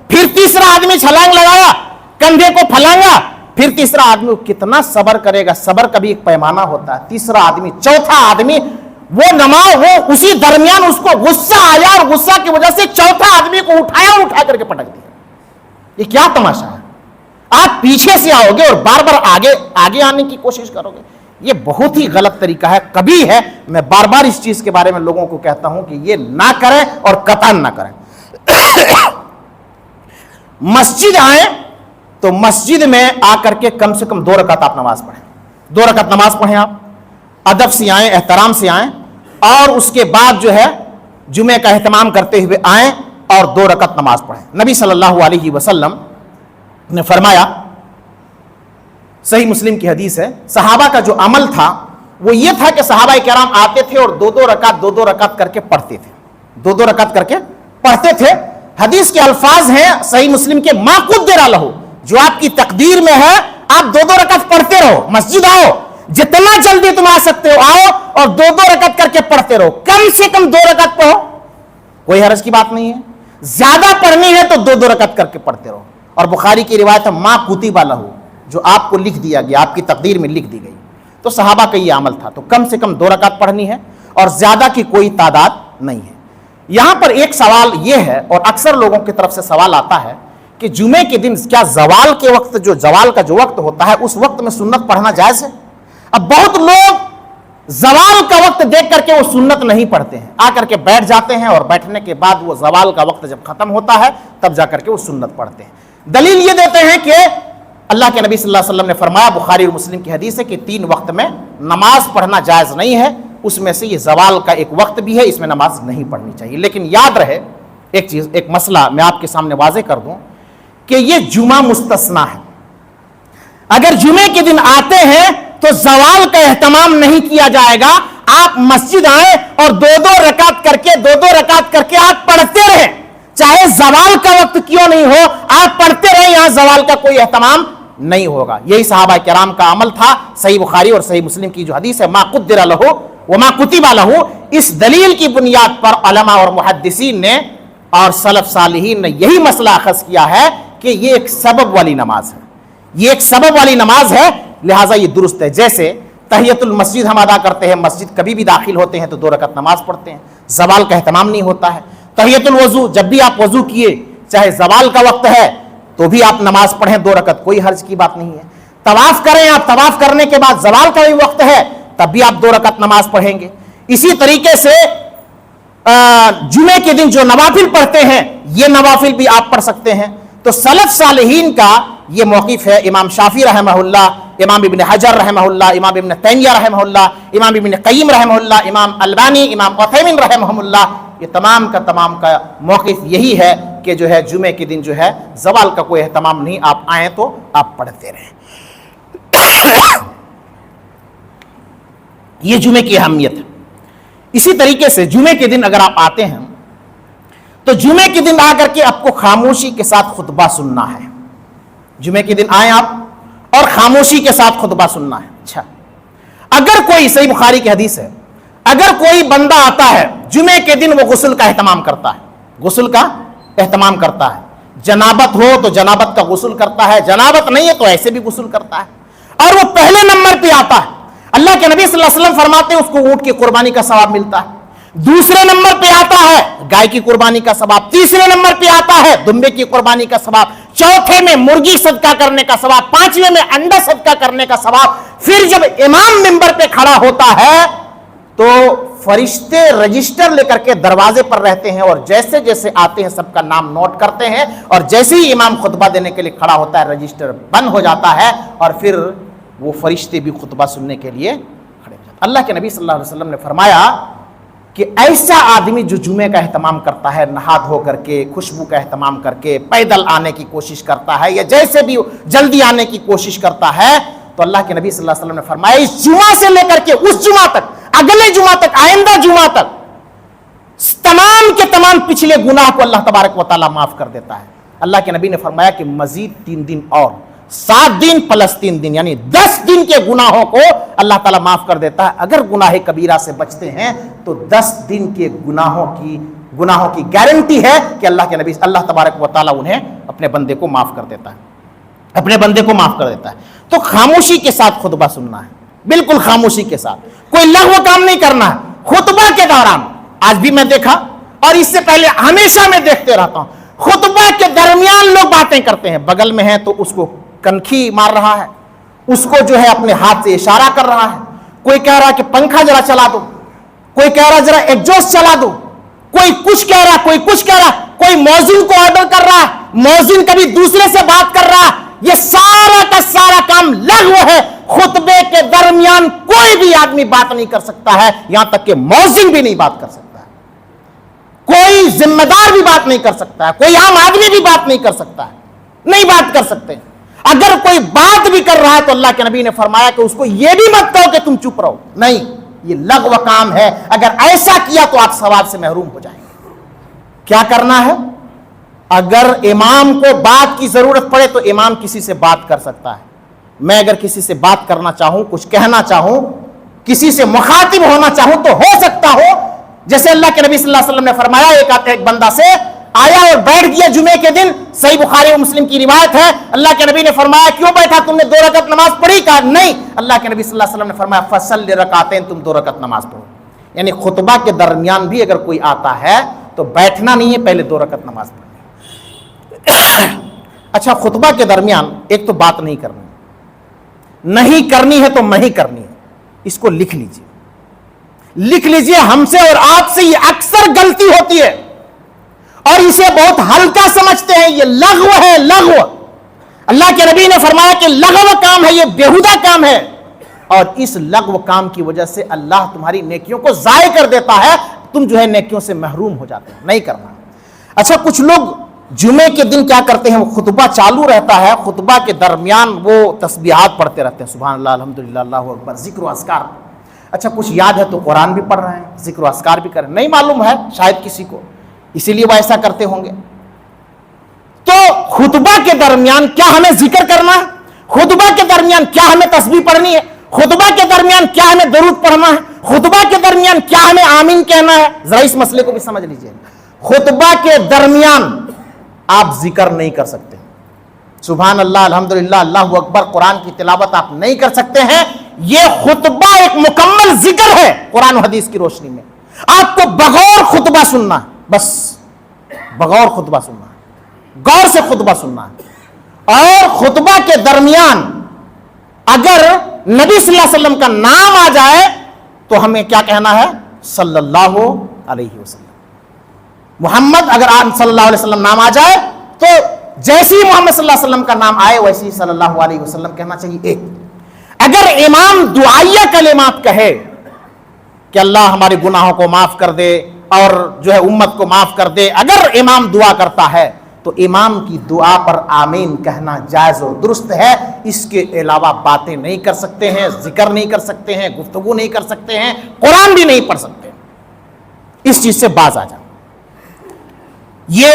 پھر تیسرا آدمی چھلانگ لگایا، کندھے کو پھلانگا. پھر تیسرا آدمی کتنا صبر کرے گا، صبر کا بھی ایک پیمانہ ہوتا ہے. تیسرا آدمی، چوتھا آدمی، وہ اسی درمیان اس کو غصہ آیا اور غصہ کی وجہ سے چوتھا آدمی کو اٹھایا اور اٹھا کر کے پٹک دیا. یہ کیا تماشا ہے؟ آپ پیچھے سے آؤ گے اور بار بار آگے آنے کی کوشش کرو گے. یہ بہت ہی غلط طریقہ ہے، کبھی ہے. میں بار بار اس چیز کے بارے میں لوگوں کو کہتا ہوں کہ یہ نہ کریں اور قطعاً نہ کریں. مسجد آئیں تو مسجد میں آ کر کے کم سے کم 2 رکعت آپ نماز پڑھیں. 2 رکعت نماز پڑھیں. آپ ادب سے آئیں، احترام سے آئیں، اور اس کے بعد جو ہے جمعے کا اہتمام کرتے ہوئے آئیں اور 2 رکعت نماز پڑھیں. نبی صلی اللہ علیہ وسلم نے فرمایا، صحیح مسلم کی حدیث ہے، صحابہ کا جو عمل تھا وہ یہ تھا کہ صحابہ کرام آتے تھے اور 2 رکعت کر کے پڑھتے تھے. 2 رکعت کر کے پڑھتے تھے. حدیث کے الفاظ ہیں صحیح مسلم کے، ما قدر لہ، جو آپ کی تقدیر میں ہے آپ 2 رکعت پڑھتے رہو. مسجد آؤ، جتنا جلدی تم آ سکتے ہو آؤ اور 2 رکعت کر کے پڑھتے رہو. کم سے کم 2 رکعت پڑھو، کوئی حرج کی بات نہیں ہے. زیادہ پڑھنی ہے تو 2 رکعت کر کے پڑھتے رہو. اور بخاری کی روایت ہے ما کتب لہ، جو آپ کو لکھ دیا گیا، آپ کی تقدیر میں لکھ دی گئی. تو صحابہ کا یہ عمل تھا. تو کم سے کم 2 رکعت پڑھنی ہے اور زیادہ کی کوئی تعداد نہیں ہے. یہاں پر ایک سوال یہ ہے، اور اکثر لوگوں کی طرف سے سوال آتا ہے کہ جمعے کے دن کیا زوال کے وقت، جو زوال کا جو وقت ہوتا ہے اس وقت میں سنت پڑھنا جائز ہے؟ اب بہت لوگ زوال کا وقت دیکھ کر کے وہ سنت نہیں پڑھتے ہیں، آ کر کے بیٹھ جاتے ہیں اور بیٹھنے کے بعد وہ زوال کا وقت جب ختم ہوتا ہے تب جا کر کے وہ سنت پڑھتے ہیں. دلیل یہ دیتے ہیں کہ اللہ کے نبی صلی اللہ علیہ وسلم نے فرمایا، بخاری اور مسلم کی حدیث ہے کہ 3 وقت میں نماز پڑھنا جائز نہیں ہے. اس میں سے یہ زوال کا ایک وقت بھی ہے، اس میں نماز نہیں پڑھنی چاہیے. لیکن یاد رہے ایک چیز، ایک مسئلہ میں آپ کے سامنے واضح کر دوں کہ یہ جمعہ مستثنا ہے. اگر جمعے کے دن آتے ہیں تو زوال کا اہتمام نہیں کیا جائے گا. آپ مسجد آئیں اور 2 رکعت کر کے 2 رکعت کر کے آپ پڑھتے رہیں، چاہے زوال کا وقت کیوں نہیں ہو، آپ پڑھتے رہیں. یہاں زوال کا کوئی اہتمام نہیں ہوگا. یہی صحابہ کرام کا عمل تھا. صحیح بخاری اور صحیح مسلم کی جو حدیث ہے، ما قدر لہ وما کتب لہ، اس دلیل کی بنیاد پر علماء اور محدثین نے اور سلف صالحین نے یہی مسئلہ اخذ کیا ہے کہ یہ ایک سبب والی نماز ہے. یہ ایک سبب والی نماز ہے، لہٰذا یہ درست ہے. جیسے تحیت المسجد ہم ادا کرتے ہیں، مسجد کبھی بھی داخل ہوتے ہیں تو 2 رکعت نماز پڑھتے ہیں، زوال کا اہتمام نہیں ہوتا ہے. تحیت الوضو، جب بھی آپ وضو کیے چاہے زوال کا وقت ہے تو بھی آپ نماز پڑھیں 2 رکعت، کوئی حرج کی بات نہیں ہے. طواف کریں آپ، طواف کرنے کے بعد زوال کا بھی وقت ہے تب بھی آپ 2 رکعت نماز پڑھیں گے. اسی طریقے سے جمعے کے دن جو نوافل پڑھتے ہیں یہ نوافل بھی آپ پڑھ سکتے ہیں. تو سلف صالحین کا یہ موقف ہے. امام شافعی رحمہ اللہ، امام ابن حجر رحمہ اللہ، امام ابن تیمیہ رحمہ اللہ، امام ابن قیم رحمہ اللہ، امام البانی، امام عثیمین رحمہ اللہ، یہ تمام کا موقف یہی ہے کہ جو ہے جمعے کے دن جو ہے زوال کا کوئی اہتمام نہیں، آپ آئیں تو آپ پڑھتے رہیں. یہ جمعے کی اہمیت ہے. اسی طریقے سے جمعے کے دن اگر آپ آتے ہیں تو جمعے کے دن آ کر کے آپ کو خاموشی کے ساتھ خطبہ سننا ہے. جمعے کے دن آئیں آپ اور خاموشی کے ساتھ خطبہ سننا ہے. اچھا، اگر کوئی، صحیح بخاری کی حدیث ہے، اگر کوئی بندہ آتا ہے جمعے کے دن وہ غسل کا اہتمام کرتا ہے، غسل کا اہتمام کرتا ہے، جنابت ہو تو جنابت کا غسل کرتا ہے، جنابت نہیں ہے تو ایسے بھی غسل کرتا ہے، اور وہ پہلے نمبر پہ آتا ہے، اللہ کے نبی صلی اللہ علیہ وسلم فرماتے ہیں اس کو اونٹ کی قربانی کا ثواب ملتا ہے. دوسرے نمبر پہ آتا ہے گائے کی قربانی کا ثواب، تیسرے نمبر پہ آتا ہے دمبے کی قربانی کا ثواب، چوتھے میں مرغی صدقہ کرنے کا ثواب، پانچویں میں انڈا صدقہ کرنے کا ثواب. پھر جب امام منبر پہ کھڑا ہوتا ہے تو فرشتے رجسٹر لے کر کے دروازے پر رہتے ہیں اور جیسے جیسے آتے ہیں سب کا نام نوٹ کرتے ہیں، اور جیسے ہی امام خطبہ دینے کے لیے کھڑا ہوتا ہے رجسٹر بند ہو جاتا ہے اور پھر وہ فرشتے بھی خطبہ سننے کے لیے کھڑے ہو جاتے ہیں. اللہ کے نبی صلی اللہ علیہ وسلم نے فرمایا کہ ایسا آدمی جو جمعے کا اہتمام کرتا ہے، نہا دھو کر کے، خوشبو کا اہتمام کر کے، پیدل آنے کی کوشش کرتا ہے یا جیسے بھی جلدی آنے کی کوشش کرتا ہے، تو اللہ کے نبی صلی اللہ علیہ وسلم نے فرمایا اس جمعہ سے لے کر کے اس جمعہ تک، اگلے جمعہ تک، آئندہ جمعہ تک تمام کے تمام پچھلے گناہ کو اللہ تبارک و تعالیٰ معاف کر دیتا ہے. اللہ کے نبی نے فرمایا کہ مزید 3 دن اور 7 دن پلس 3 دن یعنی 10 دن کے گناہوں کو اللہ تعالیٰ معاف کر دیتا ہے. اگر گناہ کبیرہ سے بچتے ہیں تو 10 دن کے گناہوں کی گارنٹی ہے کہ اللہ تبارک و تعالیٰ انہیں اپنے بندے کو معاف کر دیتا ہے، اپنے بندے کو معاف کر دیتا ہے. تو خاموشی کے ساتھ خطبہ سننا ہے، بالکل خاموشی کے ساتھ، کوئی لغو کام نہیں کرنا ہے. خطبہ کے دوران آج بھی میں دیکھا اور اس سے پہلے ہمیشہ میں دیکھتے رہتا ہوں، خطبہ کے درمیان لوگ باتیں کرتے ہیں، بغل میں ہے تو اس کو کنکھی مار رہا ہے، اس کو جو ہے اپنے ہاتھ سے اشارہ کر رہا ہے، کوئی کہہ رہا ہے کہ پنکھا ذرا چلا دو، کوئی کہہ رہا ہے ذرا ایگزاسٹ چلا دو، کوئی کچھ کہہ رہا ہے، کوئی کچھ کہہ رہا ہے، کوئی مؤذن کو آرڈر کر رہا ہے، مؤذن کبھی دوسرے سے بات کر رہا ہے. یہ سارا کا سارا کام لغو ہے. خطبے کے درمیان کوئی بھی آدمی بات نہیں کر سکتا ہے، یہاں تک کہ مؤذن بھی نہیں بات کر سکتا ہے، کوئی ذمہ دار بھی بات نہیں کر سکتا ہے، کوئی عام آدمی بھی بات نہیں کر سکتا ہے، نہیں بات کر سکتے. اگر کوئی بات بھی کر رہا ہے تو اللہ کے نبی نے فرمایا کہ اس کو یہ بھی مت کہو کہ تم چپ رہو، نہیں، یہ لغو کام ہے. اگر ایسا کیا تو آپ ثواب سے محروم ہو جائیں گے. کیا کرنا ہے؟ اگر امام کو بات کی ضرورت پڑے تو امام کسی سے بات کر سکتا ہے. میں اگر کسی سے بات کرنا چاہوں، کچھ کہنا چاہوں، کسی سے مخاطب ہونا چاہوں تو ہو سکتا ہو. جیسے اللہ کے نبی صلی اللہ علیہ وسلم نے فرمایا ایک بندہ سے آیا اور بیٹھ گیا جمعے کے دن، صحیح بخاری و مسلم کی روایت ہے. اللہ کے نبی نے فرمایا کیوں بیٹھا، تم نے 2 رکعت نماز پڑھی؟ کہا نہیں. اللہ کے نبی صلی اللہ علیہ وسلم نے فرمایا فصلی رکعتین، تم 2 رکعت نماز پڑھو. یعنی خطبہ کے درمیان بھی اگر کوئی آتا ہے تو بیٹھنا نہیں ہے، پہلے 2 رکعت نماز پڑھو. اچھا، خطبہ کے درمیان ایک تو بات نہیں کرنی ہے تو نہیں کرنی ہے. اس کو لکھ لیجئے. ہم سے اور آپ سے یہ اکثر غلطی ہوتی ہے اور اسے بہت ہلکا سمجھتے ہیں. یہ لغو ہے، لغو. اللہ کے نبی نے فرمایا کہ لغو کام ہے، یہ بیہودہ کام ہے، اور اس لغو کام کی وجہ سے اللہ تمہاری نیکیوں کو ضائع کر دیتا ہے. تم جو ہے نیکیوں سے محروم ہو جاتے ہیں. نہیں کرنا. اچھا، کچھ لوگ جمعے کے دن کیا کرتے ہیں، وہ خطبہ چالو رہتا ہے، خطبہ کے درمیان وہ تسبیحات پڑھتے رہتے ہیں، سبحان اللہ، الحمدللہ، اللہ اکبر، ذکر و اذکار. اچھا، کچھ یاد ہے تو قرآن بھی پڑھ رہے ہیں، ذکر و اذکار بھی کر رہے ہیں. نہیں معلوم ہے شاید کسی کو، اسی لیے وہ ایسا کرتے ہوں گے. تو خطبہ کے درمیان کیا ہمیں ذکر کرنا ہے؟ خطبہ کے درمیان کیا ہمیں تسبیح پڑھنی ہے؟ خطبہ کے درمیان کیا ہمیں درود پڑھنا ہے؟ خطبہ کے درمیان کیا ہمیں آمین کہنا ہے؟ ذرا اس مسئلے کو بھی سمجھ لیجئے. خطبہ کے درمیان آپ ذکر نہیں کر سکتے، سبحان اللہ، الحمدللہ، اللہ اکبر، قرآن کی تلاوت آپ نہیں کر سکتے ہیں. یہ خطبہ ایک مکمل ذکر ہے قرآن و حدیث کی روشنی میں. آپ کو بغور خطبہ سننا ہے، بس بغور خطبہ سننا ہے، غور سے خطبہ سننا ہے. اور خطبہ کے درمیان اگر نبی صلی اللہ علیہ وسلم کا نام آ جائے تو ہمیں کیا کہنا ہے؟ صلی اللہ علیہ وسلم. محمد اگر صلی اللہ علیہ وسلم نام آ جائے تو جیسی محمد صلی اللہ علیہ وسلم کا نام آئے ویسی صلی اللہ علیہ وسلم کہنا چاہیے. ایک اگر امام دعائیہ کلمات کہے کہ اللہ ہمارے گناہوں کو معاف کر دے اور جو ہے امت کو معاف کر دے، اگر امام دعا کرتا ہے تو امام کی دعا پر آمین کہنا جائز اور درست ہے. اس کے علاوہ باتیں نہیں کر سکتے ہیں، ذکر نہیں کر سکتے ہیں، گفتگو نہیں کر سکتے ہیں، قرآن بھی نہیں پڑھ سکتے، اس چیز سے باز آ جائیں۔ یہ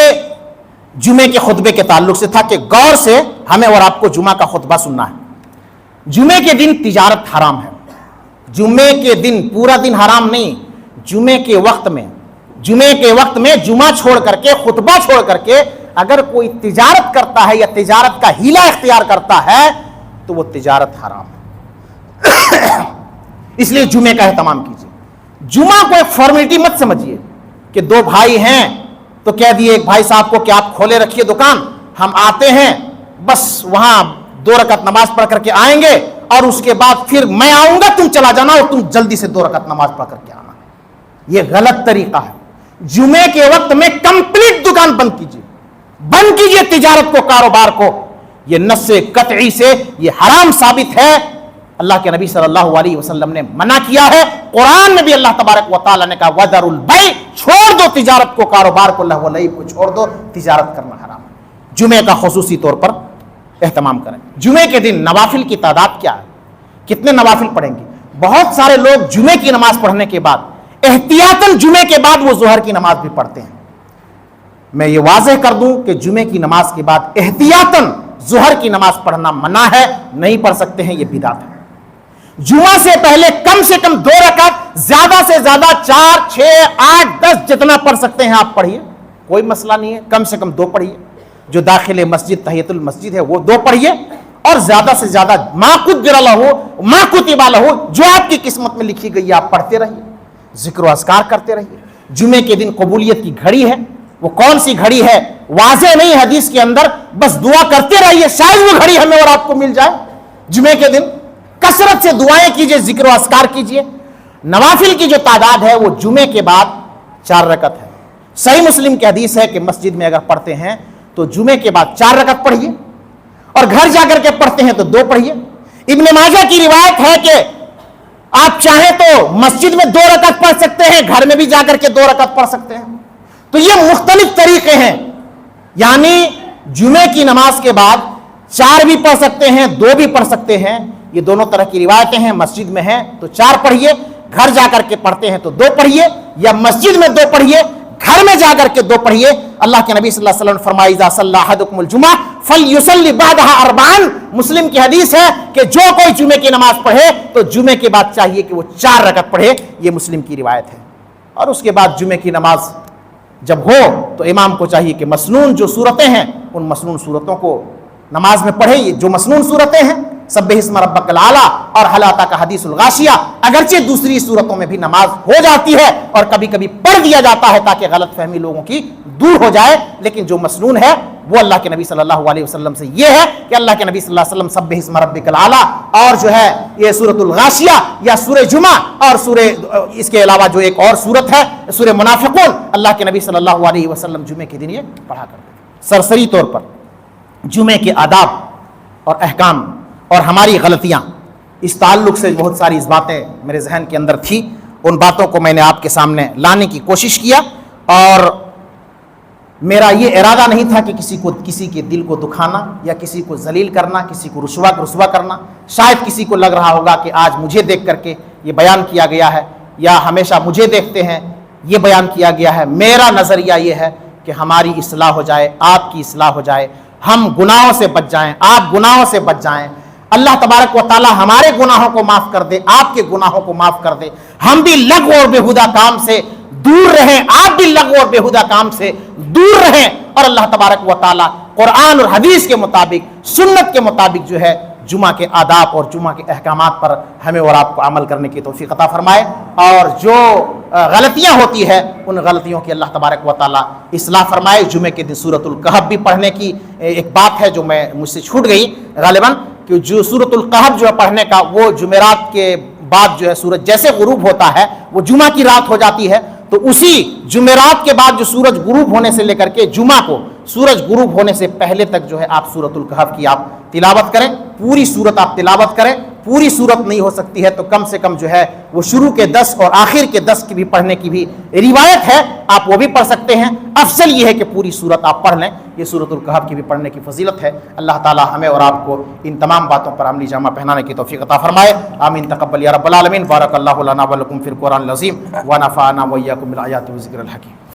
جمعے کے خطبے کے تعلق سے تھا کہ غور سے ہمیں اور آپ کو جمعہ کا خطبہ سننا ہے۔ جمعے کے دن تجارت حرام ہے، جمعے کے دن پورا دن حرام نہیں، جمعے کے وقت میں جمعہ چھوڑ کر کے، خطبہ چھوڑ کر کے اگر کوئی تجارت کرتا ہے یا تجارت کا ہیلہ اختیار کرتا ہے تو وہ تجارت حرام ہے۔ اس لیے جمعے کا اہتمام کیجیے۔ جمعہ کو ایک فارمیلٹی مت سمجھیے کہ دو بھائی ہیں تو کہہ دیے ایک بھائی صاحب کو کہ آپ کھولے رکھیے دکان، ہم آتے ہیں بس وہاں 2 رکعت نماز پڑھ کر کے آئیں گے اور اس کے بعد پھر میں آؤں گا، تم چلا جانا اور تم جلدی سے 2 رکعت نماز پڑھ کر کے آنا۔ یہ غلط طریقہ ہے۔ جمعے کے وقت میں کمپلیٹ دکان بند کیجیے تجارت کو، کاروبار کو۔ یہ نص قطعی سے یہ حرام ثابت ہے۔ اللہ کے نبی صلی اللہ علیہ وسلم نے منع کیا ہے، قرآن میں بھی اللہ تبارک و تعالیٰ نے کہا وَذَرُوا الْبَيْعَ، چھوڑ دو تجارت کو، کاروبار کو، لہو و لعب کو چھوڑ دو، تجارت کرنا حرام ہے۔ جمعے کا خصوصی طور پر اہتمام کریں۔ جمعے کے دن نوافل کی تعداد کیا ہے؟ کتنے نوافل پڑھیں گے؟ بہت سارے لوگ جمعے کی نماز پڑھنے کے بعد احتیاطاً جمعے کے بعد وہ ظہر کی نماز بھی پڑھتے ہیں۔ میں یہ واضح کر دوں کہ جمعے کی نماز کے بعد احتیاطاً ظہر کی نماز پڑھنا منع ہے، نہیں پڑھ سکتے ہیں، یہ بدعت ہے۔ جمعہ سے پہلے کم سے کم 2 رکعت، زیادہ سے زیادہ 4، 6، 8، 10 جتنا پڑھ سکتے ہیں آپ پڑھیے، کوئی مسئلہ نہیں ہے۔ کم سے کم 2 پڑھیے، جو داخل مسجد تحیۃ المسجد ہے وہ 2 پڑھیے، اور زیادہ سے زیادہ ما قدر لہ ما کتب لہ، جو آپ کی قسمت میں لکھی گئی ہے آپ پڑھتے رہیے، ذکر و اذکار کرتے رہیے۔ جمعے کے دن قبولیت کی گھڑی ہے، وہ کون سی گھڑی ہے واضح نہیں حدیث کے اندر، بس دعا کرتے رہیے، شاید وہ گھڑی ہمیں اور آپ کو مل جائے۔ جمعے کے دن کثرت سے دعائیں کیجیے، ذکر و اذکار کیجیے۔ نوافل کی جو تعداد ہے وہ جمعے کے بعد 4 رکعت ہے۔ صحیح مسلم کی حدیث ہے کہ مسجد میں اگر پڑھتے ہیں تو جمعے کے بعد 4 رکعت پڑھیے، اور گھر جا کر کے پڑھتے ہیں تو 2 پڑھیے۔ ابن ماجہ کی روایت ہے کہ آپ چاہیں تو مسجد میں 2 رکعت پڑھ سکتے ہیں، گھر میں بھی جا کر کے 2 رکعت پڑھ سکتے ہیں۔ تو یہ مختلف طریقے ہیں، یعنی جمعے کی نماز کے بعد 4 بھی پڑھ سکتے ہیں، 2 بھی پڑھ سکتے ہیں، یہ دونوں طرح کی روایتیں ہیں۔ مسجد میں ہیں تو 4 پڑھیے، گھر جا کر کے پڑھتے ہیں تو 2 پڑھیے، یا مسجد میں 2 پڑھیے، گھر میں جا کر کے 2 پڑھیے۔ اللہ کے نبی صلی اللہ علیہ وسلم نے فرمایا اذا صلی احدکم الجمعہ فلیصلی بعدها 4، مسلم کی حدیث ہے کہ جو کوئی جمعے کی نماز پڑھے تو جمعے کے بعد چاہیے کہ وہ 4 رکعت پڑھے، یہ مسلم کی روایت ہے۔ اور اس کے بعد جمعے کی نماز جب ہو تو امام کو چاہیے کہ مسنون جو صورتیں ہیں ان مسنون صورتوں کو نماز میں پڑھے۔ یہ جو مسنون صورتیں ہیں سبح اسم ربک الاعلی اور هل اتاک حدیث الغاشیہ، اگرچہ دوسری صورتوں میں بھی نماز ہو جاتی ہے اور کبھی کبھی پڑھ دیا جاتا ہے تاکہ غلط فہمی لوگوں کی دور ہو جائے، لیکن جو مسنون ہے وہ اللہ کے نبی صلی اللہ علیہ وسلم سے یہ ہے کہ اللہ کے نبی صلی اللہ علیہ وسلم سبح اسم ربک الاعلی اور جو ہے یہ سورۃ الغاشیہ یا سورہ جمعہ اور سورہ اس کے علاوہ جو ایک اور سورت ہے سورہ منافقون، اللہ کے نبی صلی اللہ علیہ وسلم جمعے کے دن یہ پڑھا کرتے ہیں۔ سرسری طور پر جمعے کے آداب اور احکام اور ہماری غلطیاں، اس تعلق سے بہت ساری اس باتیں میرے ذہن کے اندر تھی، ان باتوں کو میں نے آپ کے سامنے لانے کی کوشش کیا، اور میرا یہ ارادہ نہیں تھا کہ کسی کے دل کو دکھانا یا کسی کو ذلیل کرنا، کسی کو رسوا کرنا۔ شاید کسی کو لگ رہا ہوگا کہ آج مجھے دیکھ کر کے یہ بیان کیا گیا ہے، یا ہمیشہ مجھے دیکھتے ہیں یہ بیان کیا گیا ہے۔ میرا نظریہ یہ ہے کہ ہماری اصلاح ہو جائے، آپ کی اصلاح ہو جائے، ہم گناہوں سے بچ جائیں، آپ گناہوں سے بچ جائیں، اللہ تبارک و تعالی ہمارے گناہوں کو معاف کر دے، آپ کے گناہوں کو معاف کر دے، ہم بھی لغو اور بیہودہ کام سے دور رہیں، آپ بھی لغو اور بیہودہ کام سے دور رہیں، اور اللہ تبارک و تعالی قرآن اور حدیث کے مطابق، سنت کے مطابق جو ہے جمعہ کے آداب اور جمعہ کے احکامات پر ہمیں اور آپ کو عمل کرنے کی توفیق عطا فرمائے، اور جو غلطیاں ہوتی ہے ان غلطیوں کی اللہ تبارک و تعالی اصلاح فرمائے۔ جمعے کے دن سورۃ الکہف بھی پڑھنے کی ایک بات ہے جو مجھ سے چھوٹ گئی غالباً، کہ جو سورۃ الکہف جو ہے پڑھنے کا، وہ جمعرات کے بعد جو ہے سورج جیسے غروب ہوتا ہے وہ جمعہ کی رات ہو جاتی ہے، تو اسی جمعرات کے بعد جو سورج غروب ہونے سے لے کر کے جمعہ کو سورج غروب ہونے سے پہلے تک جو ہے آپ سورۃ الکہف کی آپ تلاوت کریں، پوری سورت آپ تلاوت کریں، پوری صورت نہیں ہو سکتی ہے تو کم سے کم جو ہے وہ شروع کے 10 اور آخر کے 10 کی بھی پڑھنے کی بھی روایت ہے، آپ وہ بھی پڑھ سکتے ہیں۔ افضل یہ ہے کہ پوری صورت آپ پڑھ لیں، یہ سورۃ الکہف کی بھی پڑھنے کی فضیلت ہے۔ اللہ تعالی ہمیں اور آپ کو ان تمام باتوں پر عملی جامہ پہنانے کی توفیق عطا فرمائے، آمین تقبل یا رب العالمین۔ بارک اللہ لنا و لکم فی القرآن العظیم ونفعنا وإیاکم بالآیات والذکر الحکیم۔